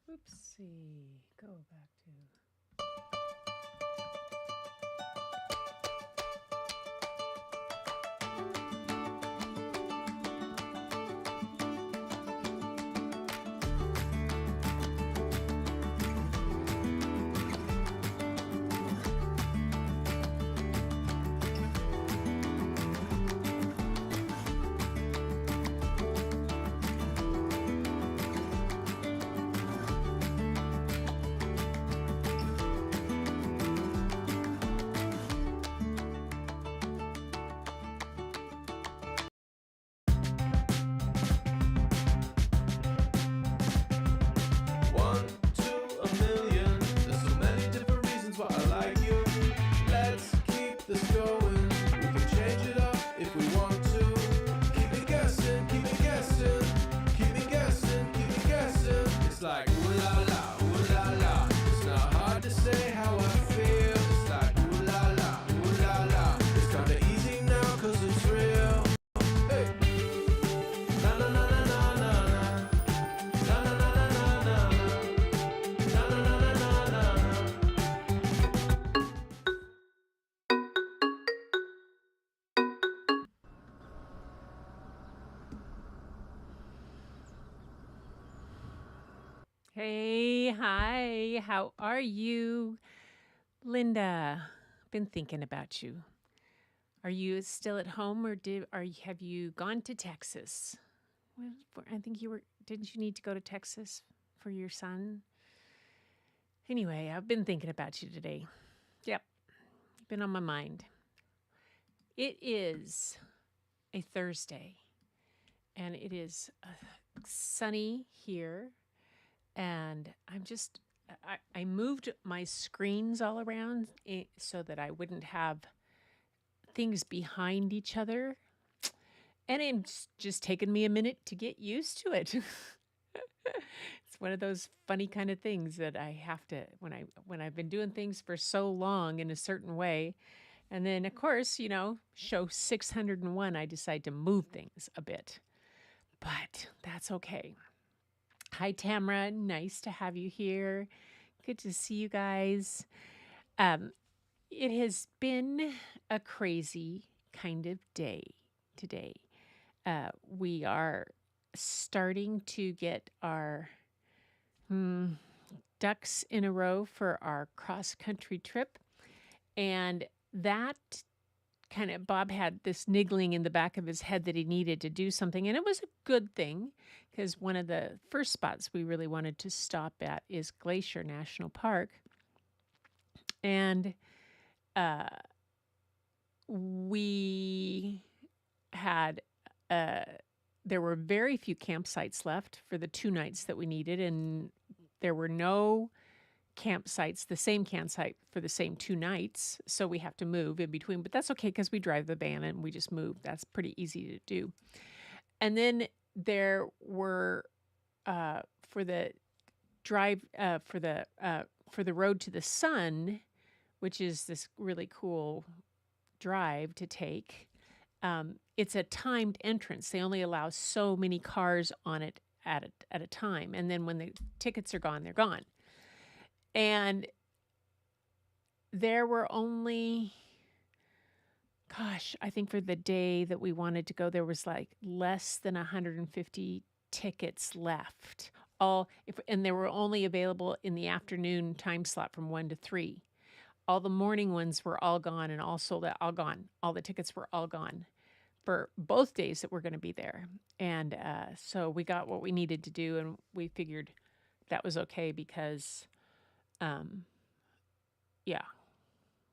Oopsie. Go back to. One to a million. There's so many different reasons why I like you. Let's keep this going. We can change it up if we want to. Keep me guessing, keep me guessing, keep me guessing, keep me guessing. It's like ooh la la, ooh la la. It's not hard to say how I feel. It's like ooh la la, ooh la la. It's kinda easy now 'cause it's real. Hey. Na na na na na na na. Na na na na na na. Na na na na na na. Hey, hi. How are you? Linda, been thinking about you. Are you still at home or have you gone to Texas? I think you were, didn't you need to go to Texas for your son? Anyway, I've been thinking about you today. Yep, been on my mind. It is a Thursday and it is sunny here. And I moved my screens all around so that I wouldn't have things behind each other. And it's just taken me a minute to get used to it. It's one of those funny kind of things that I have to when I've been doing things for so long in a certain way. And then of course, show 601 I decide to move things a bit. But that's okay. Hi Tamara, nice to have you here. Good to see you guys. It has been a crazy kind of day today. We are starting to get our ducks in a row for our cross country trip. And that Bob had this niggling in the back of his head that he needed to do something. And it was a good thing because one of the first spots we really wanted to stop at is Glacier National Park. And we had, there were very few campsites left for the 2 nights that we needed. And there were no campsites, the same campsite for the same 2 nights. So we have to move in between, but that's okay because we drive the van and we just move. That's pretty easy to do. And then there were, for the drive, for the road to the sun, which is this really cool drive to take. It's a timed entrance. They only allow so many cars on it at a time. And then when the tickets are gone, they're gone. And there were only, I think for the day that we wanted to go, there was like less than 150 tickets left. And they were only available in the afternoon time slot from 1 to 3. All the morning ones were all gone and all sold out, all gone. All the tickets were all gone for both days that we're going to be there. And so we got what we needed to do, and we figured that was okay because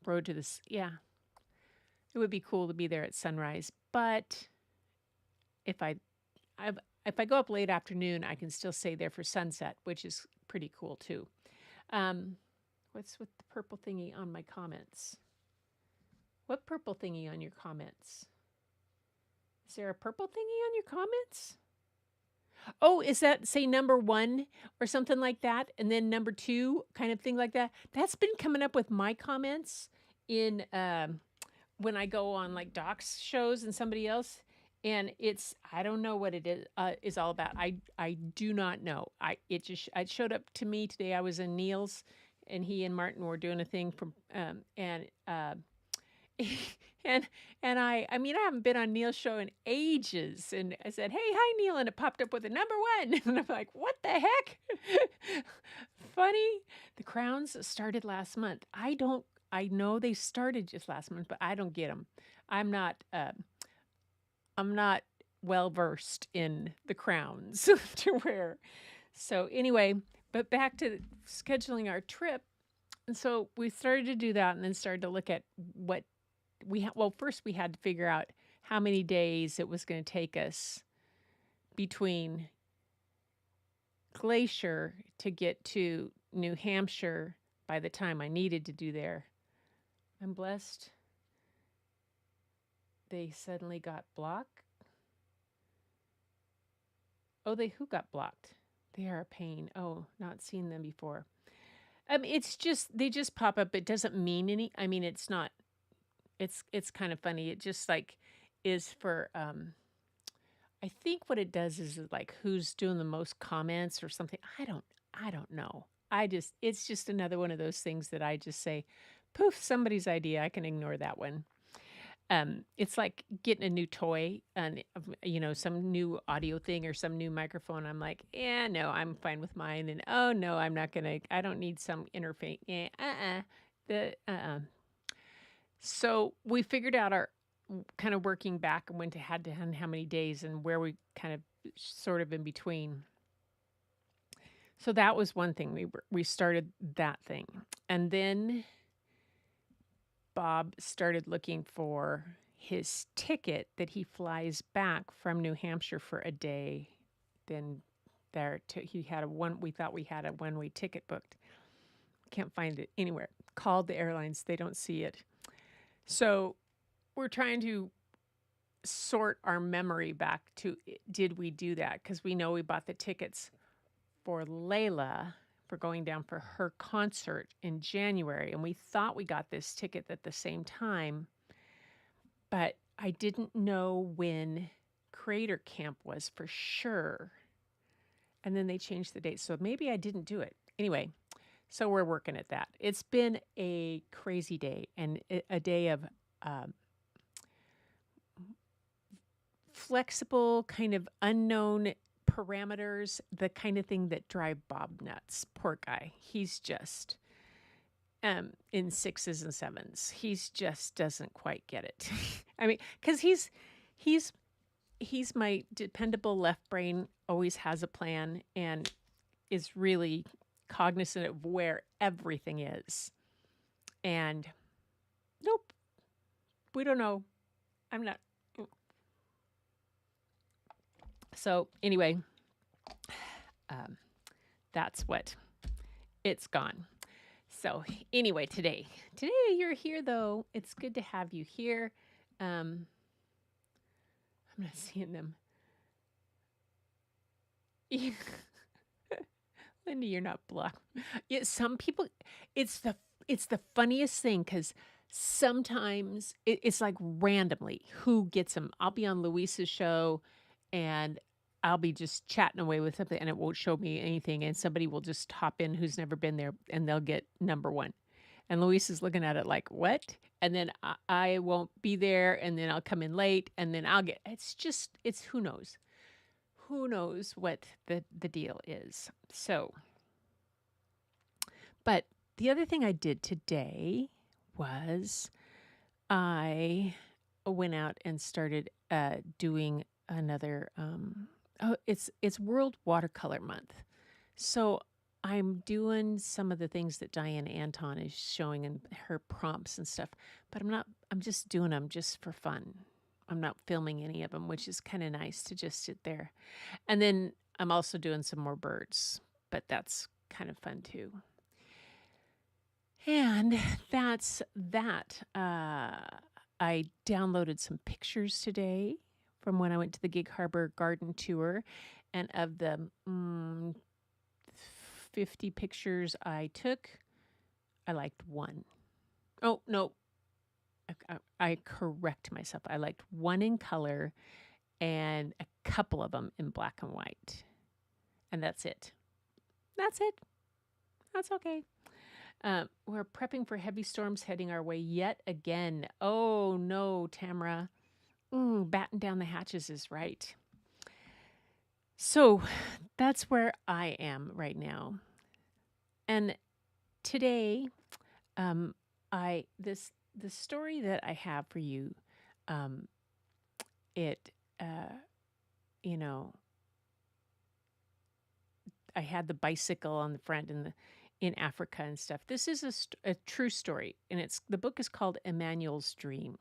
road to this, it would be cool to be there at sunrise. But if I go up late afternoon, I can still stay there for sunset, which is pretty cool too. What's with the purple thingy on my comments? What purple thingy on your comments? Is there a purple thingy on your comments? Oh, is that, say, number 1 or something like that? And then number 2 kind of thing like that? That's been coming up with my comments in when I go on like Doc's shows and somebody else. and I don't know what it is all about. I do not know. It showed up to me today. I was in Neil's, and he and Martin were doing a thing from and and I mean I haven't been on Neil's show in ages, and I said, "Hey, hi Neil," and it popped up with a number one, and I'm like, "What the heck?" Funny. The crowns started last month. I know they started just last month, but I don't get them. I'm not. I'm not well versed in the crowns to wear. So anyway, but back to scheduling our trip. And so we started to do that and then started to look at what well, first we had to figure out how many days it was going to take us between Glacier to get to New Hampshire by the time I needed to do there. I'm blessed they suddenly got blocked. Oh, who got blocked? They are a pain. Oh, not seen them before. It's just they just pop up. It doesn't mean any. I mean, it's not. It's kind of funny. It just like is for. I think what it does is like who's doing the most comments or something. I don't know. It's just another one of those things that I just say, poof, somebody's idea. I can ignore that one. It's like getting a new toy and some new audio thing or some new microphone. I'm like, yeah, no, I'm fine with mine. And oh no, I don't need some interface. So we figured out our kind of working back and had to how many days and where we kind of sort of in between. So that was one thing. We started that thing. And then Bob started looking for his ticket that he flies back from New Hampshire for a day. Then he had we thought we had a one-way ticket booked. Can't find it anywhere. Called the airlines. They don't see it. So we're trying to sort our memory back to, did we do that? Because we know we bought the tickets for Layla for going down for her concert in January. And we thought we got this ticket at the same time, but I didn't know when Creator Camp was for sure. And then they changed the date. So maybe I didn't do it. Anyway, so we're working at that. It's been a crazy day and a day of flexible, kind of unknown parameters, the kind of thing that drive Bob nuts. Poor guy. He's just in sixes and sevens. He's just doesn't quite get it. I mean, because he's my dependable left brain, always has a plan and is really cognizant of where everything is. And nope, we don't know. I'm not. So anyway, that's what it's gone. So anyway, today you're here though. It's good to have you here. I'm not seeing them. Linda, you're not blocked. Yeah, some people. It's the funniest thing because sometimes it's like randomly who gets them. I'll be on Luis's show, and I'll be just chatting away with something, and it won't show me anything, and somebody will just hop in who's never been there, and they'll get number one. And Luis is looking at it like, what? And then I won't be there, and then I'll come in late, and then I'll get. It's who knows. Who knows what the deal is. So, but the other thing I did today was I went out and started doing another, it's World Watercolor Month. So I'm doing some of the things that Diane Anton is showing in her prompts and stuff, but I'm just doing them just for fun. I'm not filming any of them, which is kind of nice to just sit there. And then I'm also doing some more birds, but that's kind of fun too. And that's that. I downloaded some pictures today from when I went to the Gig Harbor Garden Tour. And of the 50 pictures I took, I liked one. Oh, no. I correct myself. I liked one in color and a couple of them in black and white. And that's it. That's it. That's okay. We're prepping for heavy storms heading our way yet again. Oh no, Tamara. Batten down the hatches is right. So that's where I am right now. And today, the story that I have for you, um, it, you know, I had the bicycle on the front in Africa and stuff. This is a true story, and the book is called Emmanuel's Dream,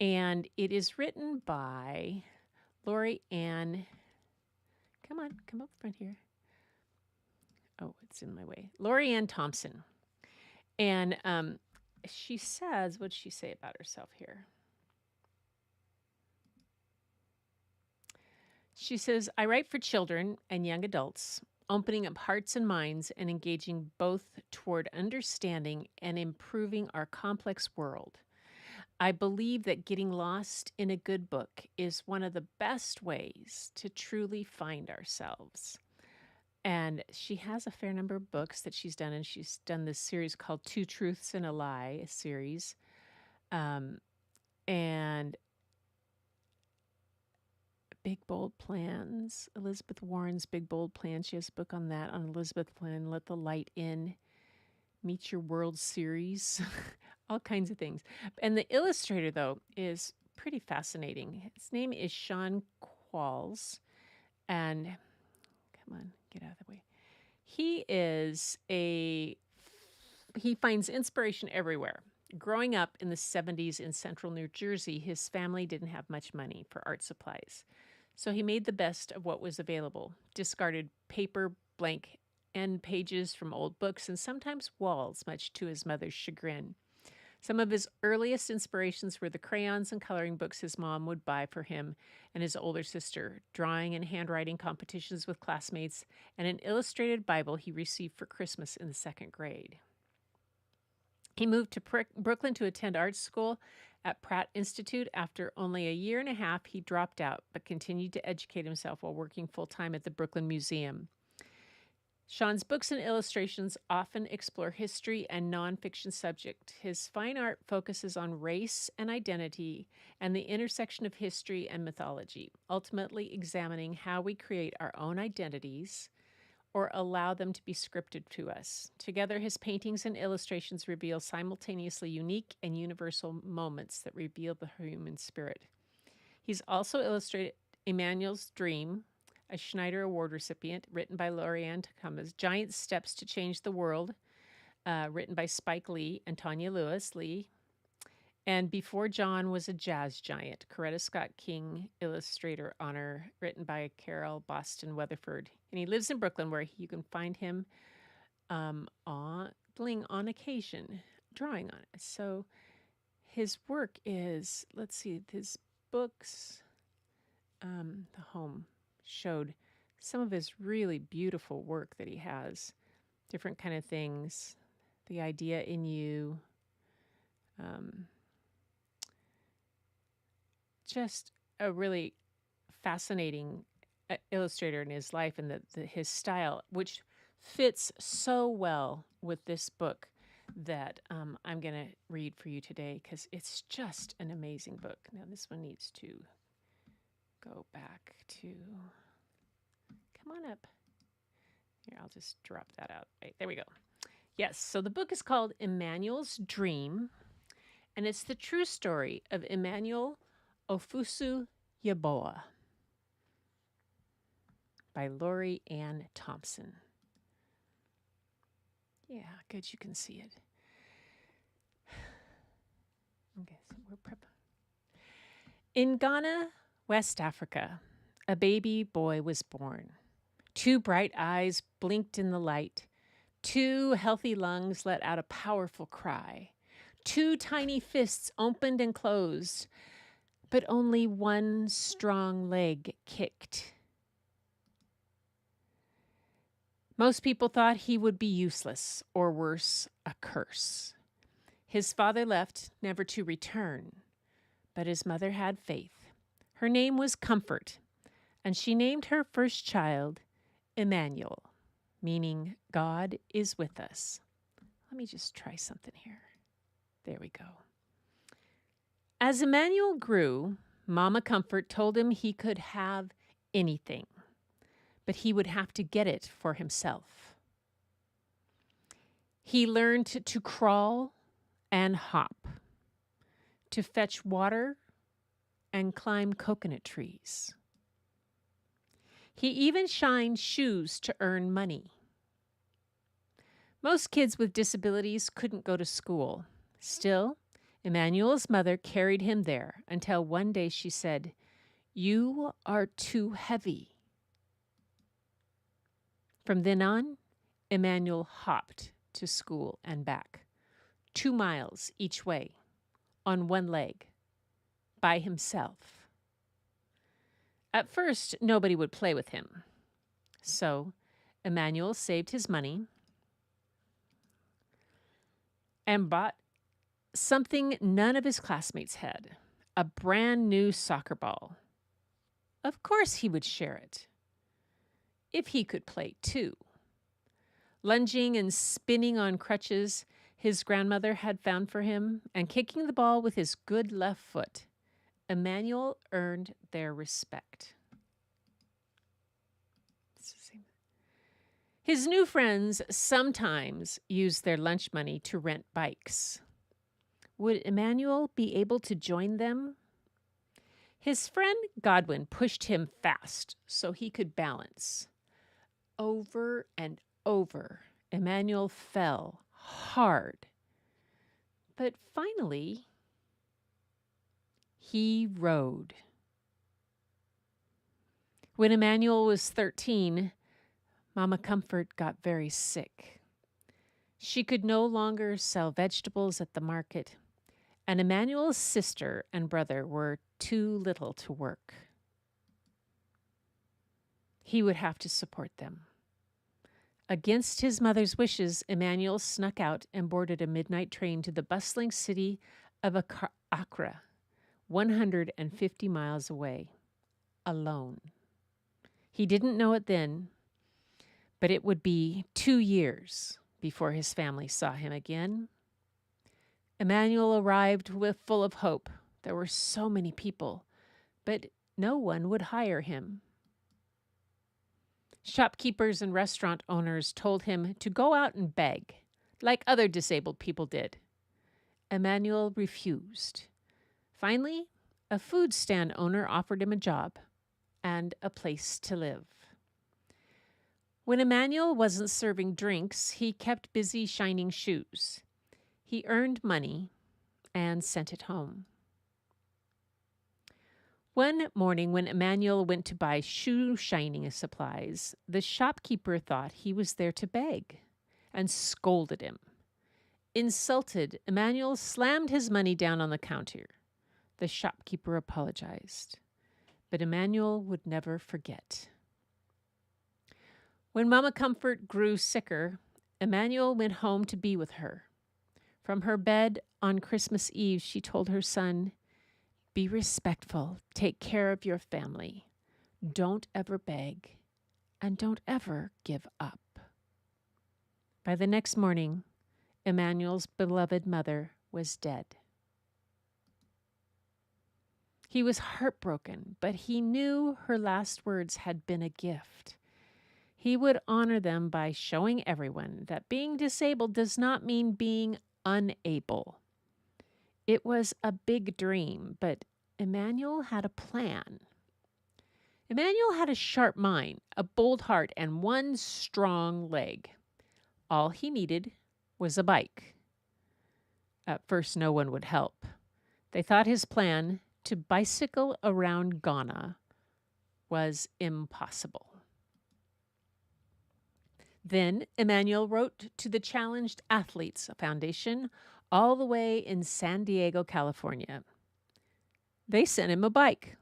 and it is written by Laurie Ann. Come up front here. Oh, it's in my way. Laurie Ann Thompson, and she says, what'd she say about herself here? She says, I write for children and young adults, opening up hearts and minds and engaging both toward understanding and improving our complex world. I believe that getting lost in a good book is one of the best ways to truly find ourselves. And she has a fair number of books that she's done, and she's done this series called Two Truths and a Lie, a series. And Big Bold Plans, Elizabeth Warren's Big Bold Plans. She has a book on that, on Elizabeth Plan, Let the Light In, Meet Your World series, all kinds of things. And the illustrator, though, is pretty fascinating. His name is Sean Qualls, and come on, get out of the way. He finds inspiration everywhere. Growing up in the 70s in central New Jersey, his family didn't have much money for art supplies. So he made the best of what was available, discarded paper, blank end pages from old books, and sometimes walls, much to his mother's chagrin. Some of his earliest inspirations were the crayons and coloring books his mom would buy for him and his older sister, drawing and handwriting competitions with classmates, and an illustrated Bible he received for Christmas in the 2nd grade. He moved to Brooklyn to attend art school at Pratt Institute. After only a year and a half, he dropped out, but continued to educate himself while working full-time at the Brooklyn Museum. Sean's books and illustrations often explore history and nonfiction subject. His fine art focuses on race and identity and the intersection of history and mythology, ultimately examining how we create our own identities or allow them to be scripted to us. Together, his paintings and illustrations reveal simultaneously unique and universal moments that reveal the human spirit. He's also illustrated Emmanuel's Dream, a Schneider Award recipient, written by Laurie Ann Thompson, Giant Steps to Change the World, written by Spike Lee and Tanya Lewis-Lee, and Before John Was a Jazz Giant, Coretta Scott King Illustrator Honor, written by Carol Boston Weatherford. And he lives in Brooklyn, where you can find him on occasion, drawing on it. So his work is, let's see, his books, the home showed some of his really beautiful work that he has, different kind of things, The Idea in You, just a really fascinating illustrator in his life, and his style, which fits so well with this book that I'm going to read for you today, because it's just an amazing book. Now, this one needs to go back to, come on up. Here, I'll just drop that out. Right, there we go. Yes, so the book is called Emmanuel's Dream, and it's the true story of Emmanuel Ofusu Yaboa by Laurie Ann Thompson. Yeah, good, you can see it. Okay, so we're prep. In Ghana, West Africa, a baby boy was born. 2 bright eyes blinked in the light. 2 healthy lungs let out a powerful cry. 2 tiny fists opened and closed, but only 1 strong leg kicked. Most people thought he would be useless, or worse, a curse. His father left, never to return, but his mother had faith. Her name was Comfort, and she named her first child Emmanuel, meaning God is with us. Let me just try something here. There we go. As Emmanuel grew, Mama Comfort told him he could have anything, but he would have to get it for himself. He learned to crawl and hop, to fetch water and climb coconut trees. He even shined shoes to earn money. Most kids with disabilities couldn't go to school. Still, Emmanuel's mother carried him there until one day she said, "You are too heavy." From then on, Emmanuel hopped to school and back, 2 miles each way, on one leg, by himself. At first, nobody would play with him. So, Emmanuel saved his money and bought something none of his classmates had, a brand new soccer ball. Of course he would share it, if he could play too. Lunging and spinning on crutches his grandmother had found for him, and kicking the ball with his good left foot, Emmanuel earned their respect. His new friends sometimes used their lunch money to rent bikes. Would Emmanuel be able to join them? His friend Godwin pushed him fast so he could balance. Over and over, Emmanuel fell hard. But finally, he rode. When Emmanuel was 13, Mama Comfort got very sick. She could no longer sell vegetables at the market, and Emmanuel's sister and brother were too little to work. He would have to support them. Against his mother's wishes, Emmanuel snuck out and boarded a midnight train to the bustling city of Accra, 150 miles away, alone. He didn't know it then, but it would be 2 years before his family saw him again. Emmanuel arrived full of hope. There were so many people, but no one would hire him. Shopkeepers and restaurant owners told him to go out and beg, like other disabled people did. Emmanuel refused. Finally, a food stand owner offered him a job and a place to live. When Emmanuel wasn't serving drinks, he kept busy shining shoes. He earned money and sent it home. One morning when Emmanuel went to buy shoe shining supplies, the shopkeeper thought he was there to beg and scolded him. Insulted, Emmanuel slammed his money down on the counter. The shopkeeper apologized, but Emmanuel would never forget. When Mama Comfort grew sicker, Emmanuel went home to be with her. From her bed on Christmas Eve, she told her son, "Be respectful, take care of your family. Don't ever beg, and don't ever give up." By the next morning, Emmanuel's beloved mother was dead. He was heartbroken, but he knew her last words had been a gift. He would honor them by showing everyone that being disabled does not mean being unable. It was a big dream, but Emmanuel had a plan. Emmanuel had a sharp mind, a bold heart, and one strong leg. All he needed was a bike. At first, no one would help. They thought his plan to bicycle around Ghana was impossible. Then Emmanuel wrote to the Challenged Athletes Foundation all the way in San Diego, California. They sent him a bike,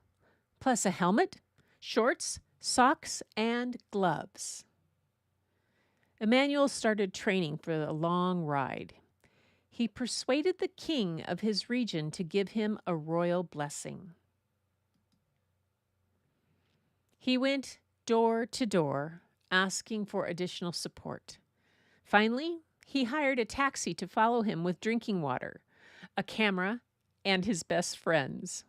plus a helmet, shorts, socks, and gloves. Emmanuel started training for the long ride. He persuaded the king of his region to give him a royal blessing. He went door to door asking for additional support. Finally, he hired a taxi to follow him with drinking water, a camera, and his best friends.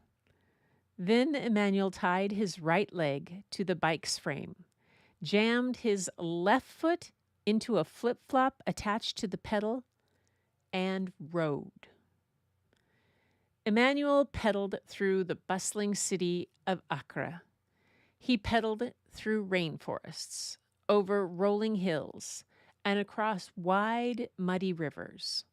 Then Emmanuel tied his right leg to the bike's frame, jammed his left foot into a flip-flop attached to the pedal, and rode. Emmanuel pedaled through the bustling city of Accra. He pedaled through rainforests, over rolling hills, and across wide, muddy rivers.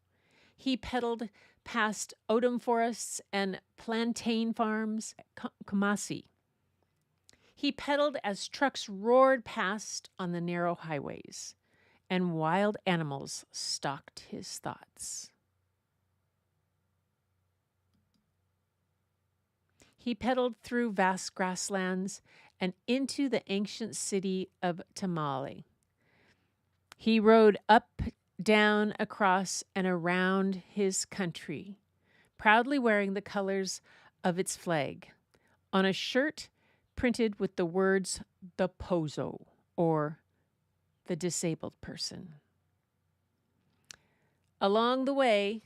He pedaled past oudum forests and plantain farms at Kumasi. He pedaled as trucks roared past on the narrow highways, and wild animals stalked his thoughts. He pedaled through vast grasslands and into the ancient city of Tamale. He rode up, down, across, and around his country, proudly wearing the colors of its flag, on a shirt printed with the words "the Pozo," or the disabled person. Along the way,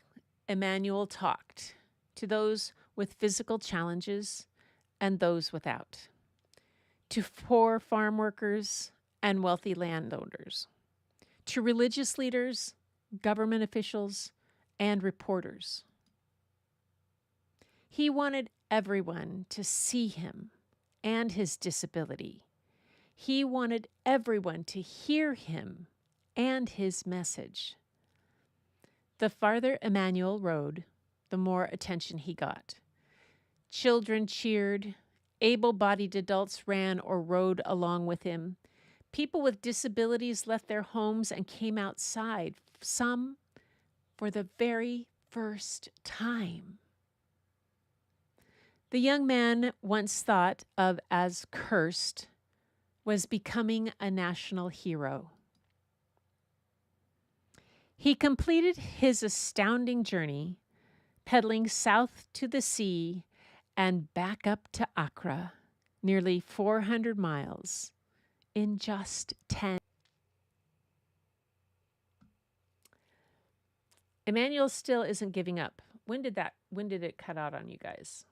Emmanuel talked to those with physical challenges and those without, to poor farm workers and wealthy landowners, to religious leaders, government officials, and reporters. He wanted everyone to see him and his disability. He wanted everyone to hear him and his message. The farther Emmanuel rode, the more attention he got. Children cheered. Able-bodied adults ran or rode along with him. People with disabilities left their homes and came outside, some for the very first time. The young man once thought of as cursed was becoming a national hero. He completed his astounding journey, pedaling south to the sea and back up to Accra, nearly 400 miles, in just 10. Emmanuel still isn't giving up. When did it cut out on you guys?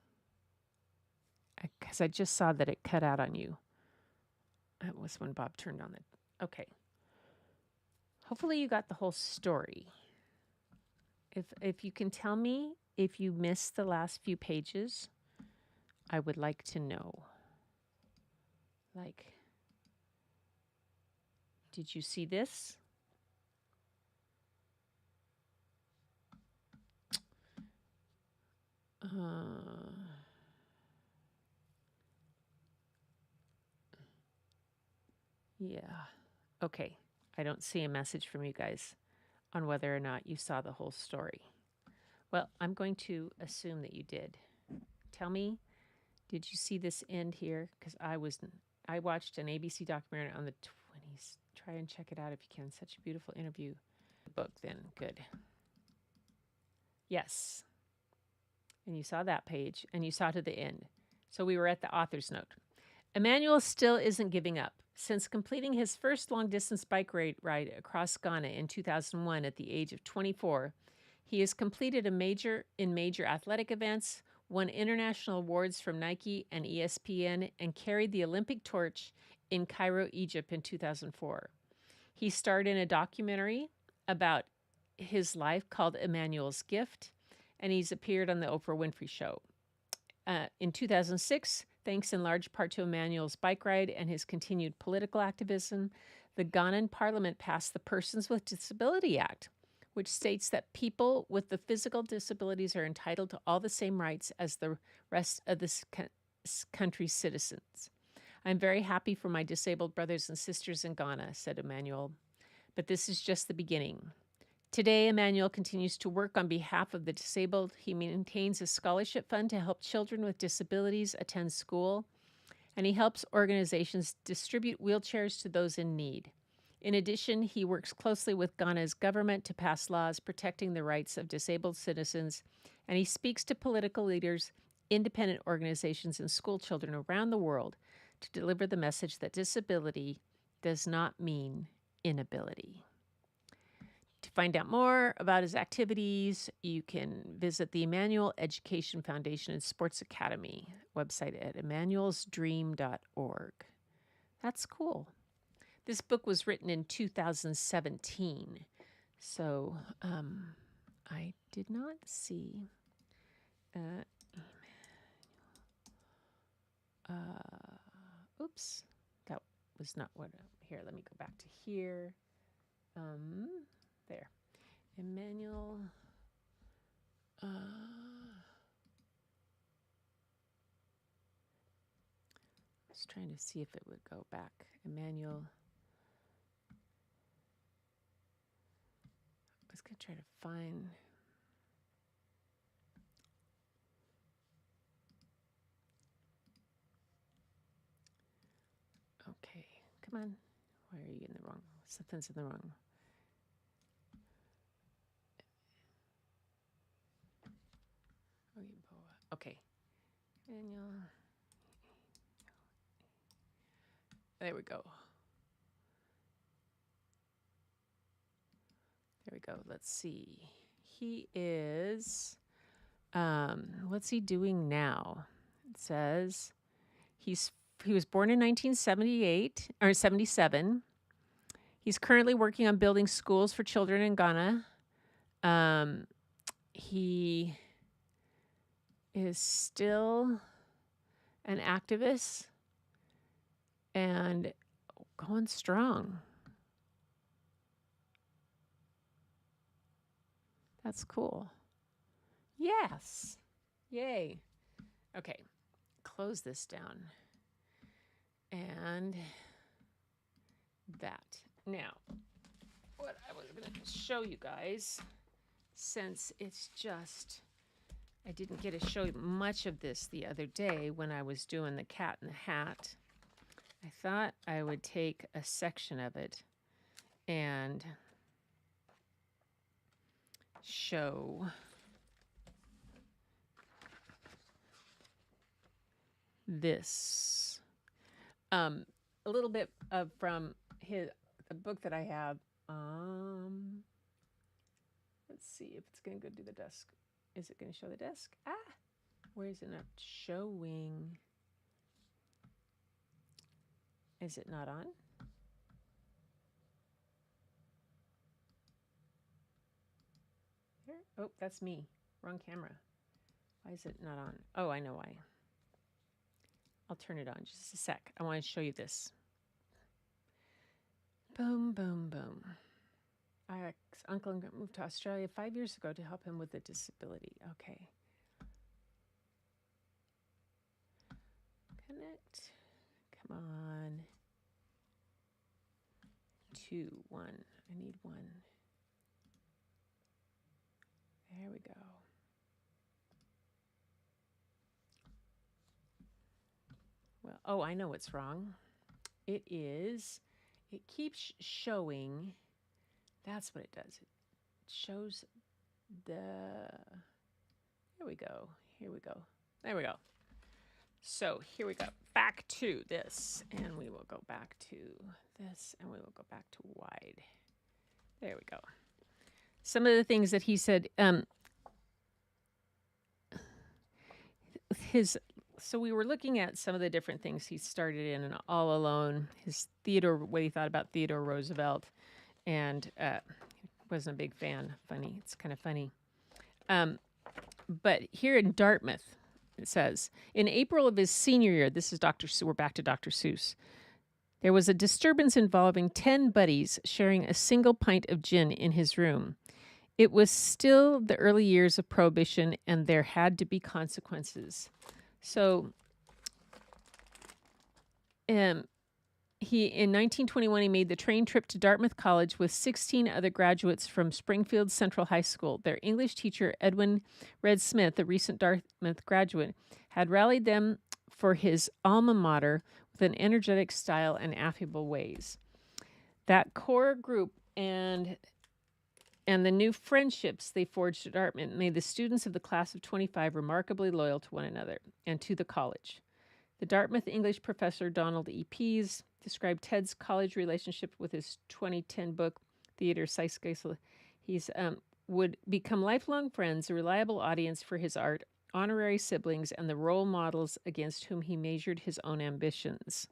Because I just saw that it cut out on you. That was when Bob turned on the... Okay. Hopefully you got the whole story. If you can tell me if you missed the last few pages, I would like to know. Like, did you see this? Yeah. Okay. I don't see a message from you guys on whether or not you saw the whole story. Well, I'm going to assume that you did. Tell me, did you see this end here? Because I watched an ABC documentary on the 20s. Try and check it out if you can. Such a beautiful interview. Book then. Good. Yes. And you saw that page, and you saw to the end. So we were at the author's note. Emmanuel still isn't giving up. Since completing his first long-distance bike ride across Ghana in 2001 at the age of 24, he has completed major athletic events, won international awards from Nike and ESPN, and carried the Olympic torch in Cairo, Egypt in 2004. He starred in a documentary about his life called Emmanuel's Gift, and he's appeared on the Oprah Winfrey Show. In 2006, thanks in large part to Emmanuel's bike ride and his continued political activism, the Ghanan Parliament passed the Persons with Disability Act, which states that people with the physical disabilities are entitled to all the same rights as the rest of this country's citizens. I'm very happy for my disabled brothers and sisters in Ghana, said Emmanuel, but this is just the beginning. Today, Emmanuel continues to work on behalf of the disabled. He maintains a scholarship fund to help children with disabilities attend school, and he helps organizations distribute wheelchairs to those in need. In addition, he works closely with Ghana's government to pass laws protecting the rights of disabled citizens, and he speaks to political leaders, independent organizations, and school children around the world to deliver the message that disability does not mean inability. To find out more about his activities, you can visit the Emmanuel Education Foundation and Sports Academy website at emmanuelsdream.org. That's cool. This book was written in 2017, so I did not see. Oops, that was not what. Here, let me go back to here. There, Emmanuel. I was trying to see if it would go back. Emmanuel. I was going to try to find. Okay, come on. Why are you in the wrong? Something's in the wrong. Okay. Emmanuel. There we go. There we go. Let's see. He is, what's he doing now? It says he was born in 1978 or 77. He's currently working on building schools for children in Ghana. He is still an activist and going strong. That's cool. Yes. Yay. Okay. Close this down. And that. Now, what I was going to show you guys, since it's just, I didn't get to show you much of this the other day when I was doing the cat in the hat, I thought I would take a section of it and show this. A little bit from the book that I have. Let's see if it's going to go do the desk. Is it going to show the desk? Where is it not showing? Is it not on? Here? Oh, that's me. Wrong camera. Why is it not on? Oh, I know why. I'll turn it on just a sec. I want to show you this. Boom, boom, boom. Ike's uncle moved to Australia 5 years ago to help him with a disability. Okay. Connect. Come on. 2, 1. I need 1. There we go. Well, oh, I know what's wrong. It keeps showing, that's what it does. It shows here we go. There we go. So here we go. Back to this, and we will go back to this, and we will go back to wide. There we go. Some of the things that he said, so we were looking at some of the different things he started in, and All Alone, what he thought about Theodore Roosevelt, and wasn't a big fan. Funny, it's kind of funny. But here in Dartmouth, it says, in April of his senior year, this is we're back to Dr. Seuss, there was a disturbance involving 10 buddies sharing a single pint of gin in his room. It was still the early years of Prohibition, and there had to be consequences. So he in 1921, he made the train trip to Dartmouth College with 16 other graduates from Springfield Central High School. Their English teacher, Edwin Red Smith, a recent Dartmouth graduate, had rallied them for his alma mater with an energetic style and affable ways. That core group and the new friendships they forged at Dartmouth made the students of the class of 25 remarkably loyal to one another and to the college. The Dartmouth English professor Donald E. Pease described Ted's college relationship with his 2010 book, Theater Zeitgeist. He's would become lifelong friends, a reliable audience for his art, honorary siblings, and the role models against whom he measured his own ambitions.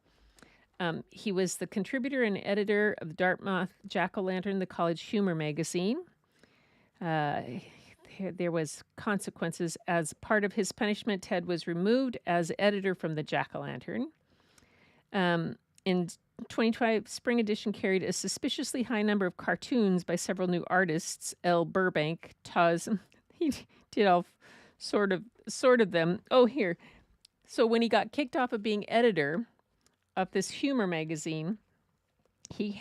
He was the contributor and editor of the Dartmouth Jack-o'-lantern, the college humor magazine. There was consequences. As part of his punishment, Ted was removed as editor from the Jack-o'-lantern. In 2012, Spring Edition carried a suspiciously high number of cartoons by several new artists. L. Burbank, Taz, he did all sort of them. Oh, here. So when he got kicked off of being editor of this humor magazine, he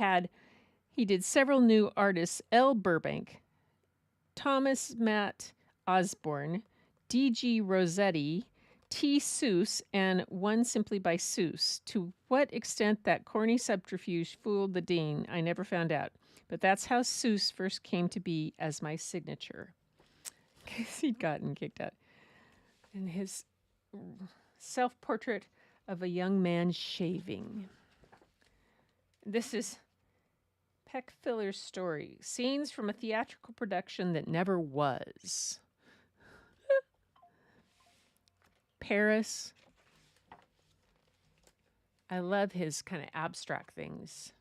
did several new artists: L. Burbank, Thomas Matt Osborne, D.G. Rossetti, T. Seuss, and one simply by Seuss. To what extent that corny subterfuge fooled the dean, I never found out. But that's how Seuss first came to be as my signature. Because he'd gotten kicked out. And his self-portrait of a young man shaving. This is Peck Filler's story. Scenes from a theatrical production that never was. Paris. I love his kind of abstract things.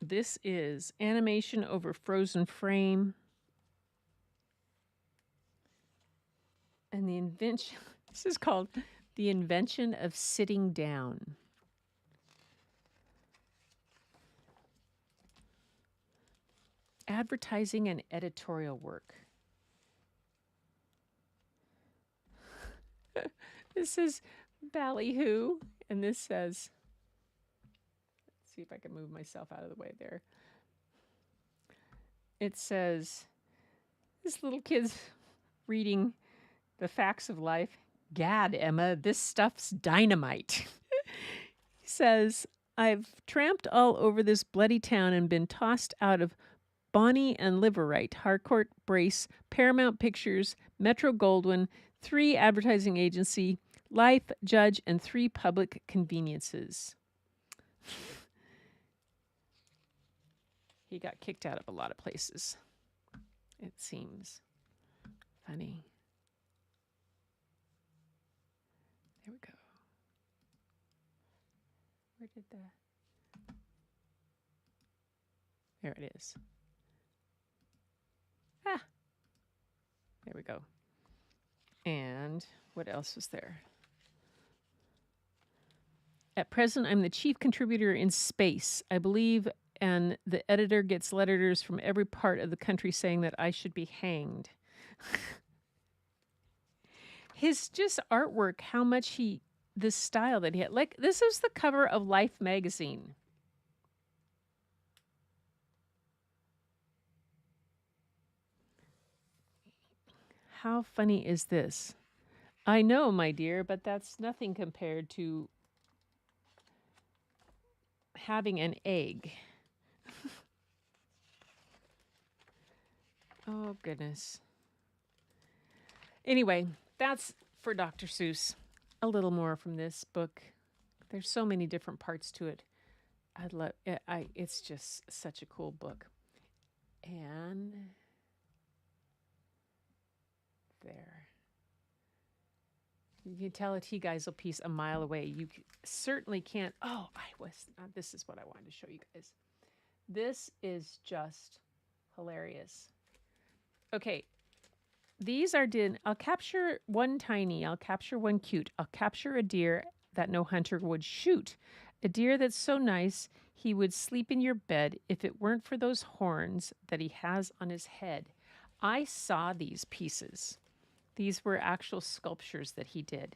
This is animation over frozen frame. And the invention, this is called The Invention of Sitting Down. Advertising and editorial work. This is Ballyhoo, and this says, let's see if I can move myself out of the way there. It says, this little kid's reading The Facts of Life. Gad, Emma, this stuff's dynamite. He says, I've tramped all over this bloody town and been tossed out of Bonnie and Liverite, Harcourt Brace, Paramount Pictures, Metro Goldwyn, 3 advertising agency, Life, Judge, and 3 public conveniences. He got kicked out of a lot of places, it seems. Funny. There we go. Where did that? There it is. Ah. There we go. And what else was there? At present, I'm the chief contributor in Space, I believe, and the editor gets letters from every part of the country saying that I should be hanged. His just artwork, how much this style that he had. Like, this is the cover of Life magazine. How funny is this? I know, my dear, but that's nothing compared to having an egg. Oh, goodness. Anyway, that's for Dr. Seuss. A little more from this book. There's so many different parts to it. I love it. It's just such a cool book. And there. You can tell a tea geisel piece a mile away. You certainly can't. Oh, this is what I wanted to show you guys. This is just hilarious. Okay. These are I'll capture one tiny. I'll capture one cute. I'll capture a deer that no hunter would shoot. A deer that's so nice he would sleep in your bed if it weren't for those horns that he has on his head. I saw these pieces. These were actual sculptures that he did.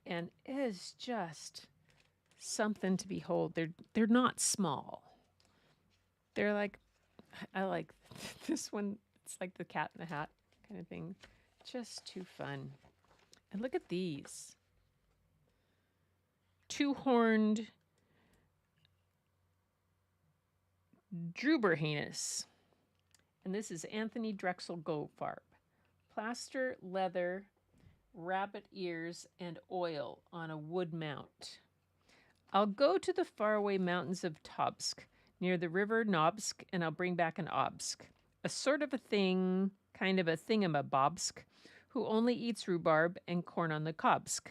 And it is just something to behold. They're not small. They're like, I like this one. It's like the Cat in the Hat kind of thing. Just too fun. And look at these. 2-horned Druberhanus. And this is Anthony Drexel Goldfarb. plaster, leather, rabbit ears, and oil on a wood mount. I'll go to the faraway mountains of Tobsk, near the river Nobsk, and I'll bring back an Obsk, a sort of a thing, kind of a thingamabobsk, who only eats rhubarb and corn on the Kobsk.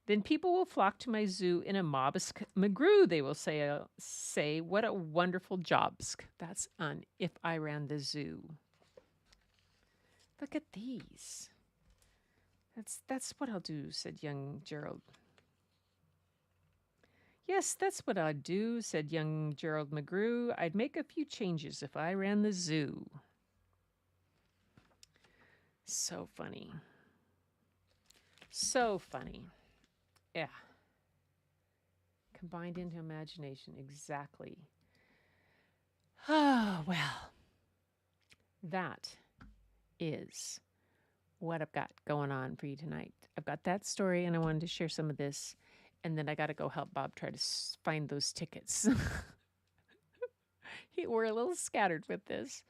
Then people will flock to my zoo in a Mobsk McGrew, they will say, what a wonderful jobsk. That's on If I Ran the Zoo. Look at these. That's what I'll do, said young Gerald. Yes, that's what I'd do, said young Gerald McGrew. I'd make a few changes if I ran the zoo. So funny. So funny. Yeah. Combined into imagination, exactly. Oh, well. That is what I've got going on for you tonight. I've got that story, and I wanted to share some of this, and then I got to go help Bob try to find those tickets. We're a little scattered with this,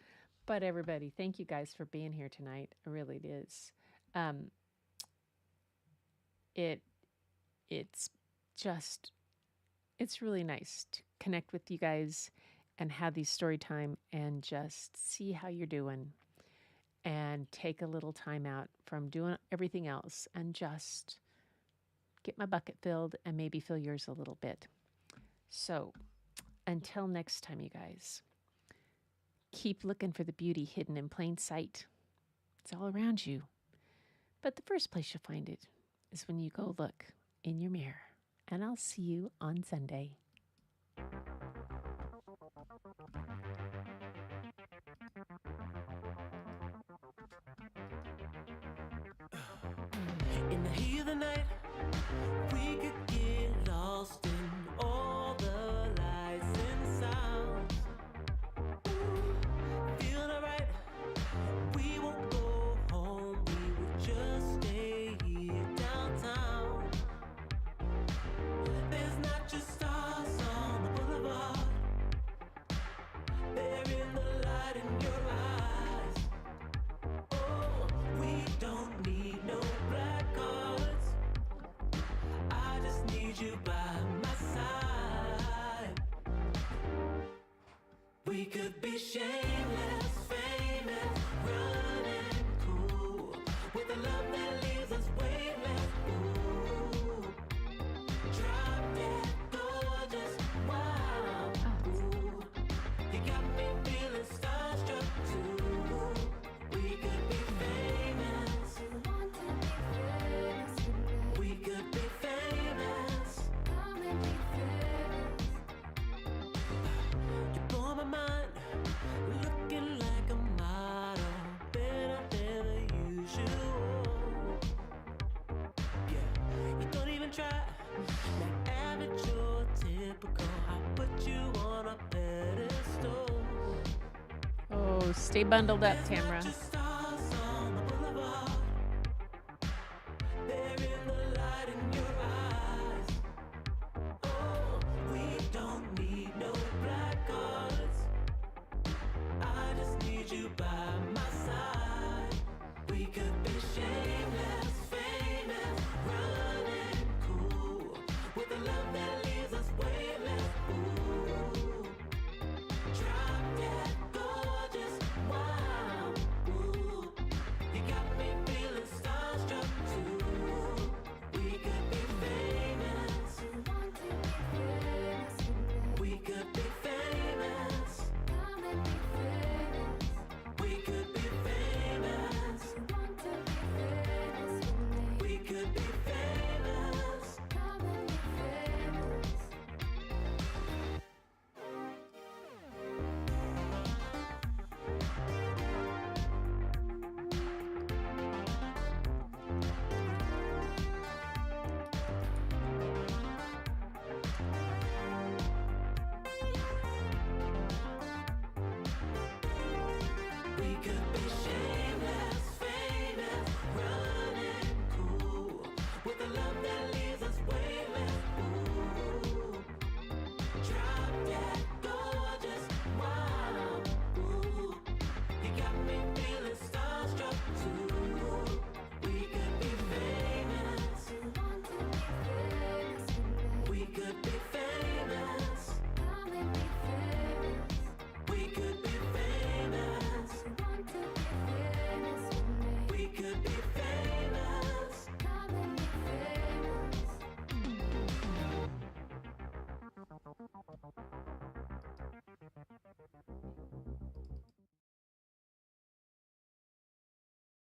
but everybody, thank you guys for being here tonight. It really is. It's really nice to connect with you guys and have these story time and just see how you're doing and take a little time out from doing everything else and just get my bucket filled and maybe fill yours a little bit. So until next time, you guys, keep looking for the beauty hidden in plain sight. It's all around you. But the first place you'll find it is when you go look in your mirror. And I'll see you on Sunday. In the heat of the night, we could get lost in all the lights and sounds. Feeling alright, we won't go home, we will just stay here downtown. There's not just stars on the boulevard, they're in the light in your eyes. Oh, we don't need no black cards, I just need you by my side. We could be shameless, famous, running cool, with a love that leaves us weightless. Ooh, drop dead gorgeous, wow. Ooh, you got me feeling starstruck too. We could be famous, we could be famous. You blow my mind, looking like a model, better than the usual. Yeah, you don't even try, like average or typical. I put you on a pedestal. Oh, stay bundled up, There's not Tamara. just